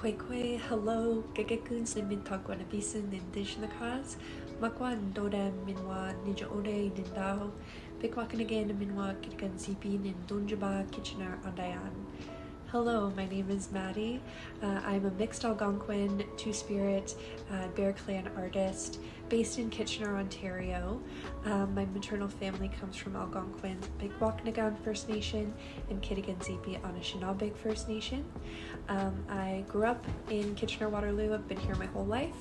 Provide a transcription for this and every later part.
Kwekwe, hello, gagakun sa mintagwa na bisan Indigenous makwa ndoda minwa nijoode nindao, pikwakanagain minwa kitkan zipi nindunjaba kitchener andayan. Hello, my name is Maddie. I'm a mixed Algonquin, Two-Spirit, Bear Clan artist based in Kitchener, Ontario. My maternal family comes from Algonquin, Pikwakanagan First Nation, and Kitigan-Zipi Anishinàbe First Nation. I grew up in Kitchener, Waterloo. I've been here my whole life,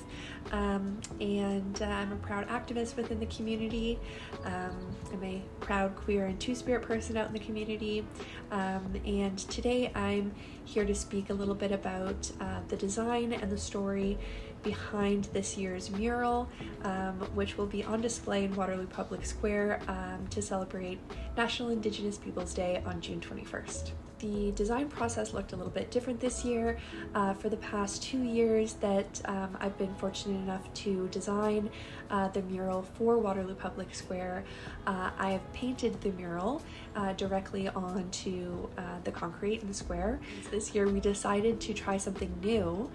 and I'm a proud activist within the community. I'm a proud queer and Two-Spirit person out in the community, and today I'm here to speak a little bit about the design and the story behind this year's mural, which will be on display in Waterloo Public Square to celebrate National Indigenous Peoples Day on June 21st. The design process looked a little bit different this year. For the past 2 years that I've been fortunate enough to design the mural for Waterloo Public Square, I have painted the mural directly onto the concrete in the square. This year we decided to try something new,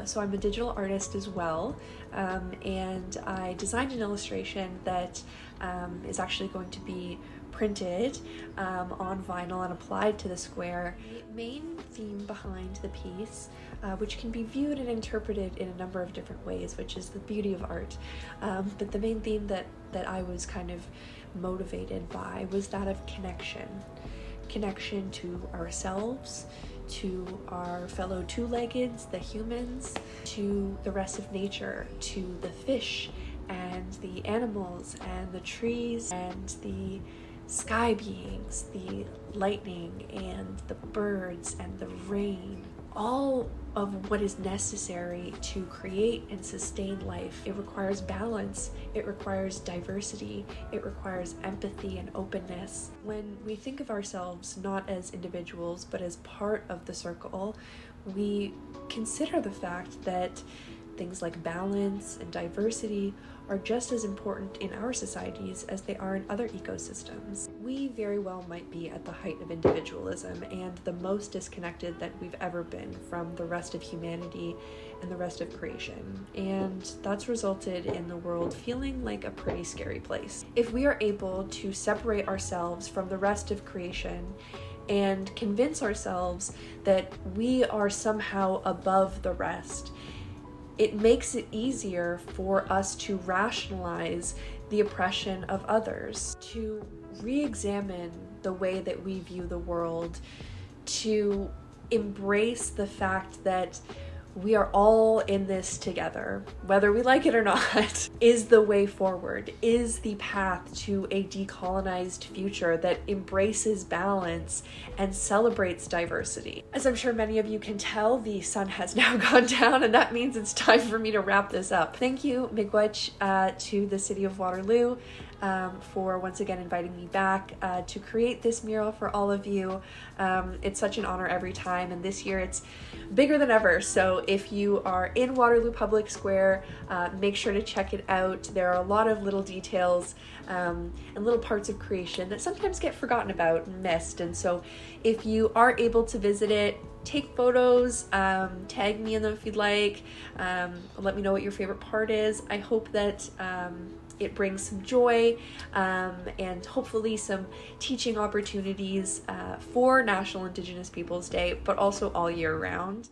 so I'm a digital artist as well, and I designed an illustration that is actually going to be printed on vinyl and applied to the square. The main theme behind the piece, which can be viewed and interpreted in a number of different ways, which is the beauty of art, but the main theme that I was kind of motivated by was that of connection to ourselves, to our fellow two-leggeds, the humans, to the rest of nature, to the fish and the animals and the trees and the sky beings, the lightning and the birds and the rain, all of what is necessary to create and sustain life. It requires balance, it requires diversity, it requires empathy and openness. When we think of ourselves not as individuals but as part of the circle, we consider the fact that things like balance and diversity are just as important in our societies as they are in other ecosystems. We very well might be at the height of individualism and the most disconnected that we've ever been from the rest of humanity and the rest of creation. And that's resulted in the world feeling like a pretty scary place. If we are able to separate ourselves from the rest of creation and convince ourselves that we are somehow above the rest, it makes it easier for us to rationalize the oppression of others, to re-examine the way that we view the world, to embrace the fact that we are all in this together, whether we like it or not, is the way forward, is the path to a decolonized future that embraces balance and celebrates diversity. As I'm sure many of you can tell, the sun has now gone down, and that means it's time for me to wrap this up. Thank you, miigwech, to the City of Waterloo for once again inviting me back to create this mural for all of you. It's such an honor every time, and this year it's bigger than ever. So if you are in Waterloo Public Square, make sure to check it out. There are a lot of little details and little parts of creation that sometimes get forgotten about and missed. And so if you are able to visit it, take photos, tag me in them if you'd like, let me know what your favorite part is. I hope that it brings some joy and hopefully some teaching opportunities for National Indigenous Peoples Day, but also all year round.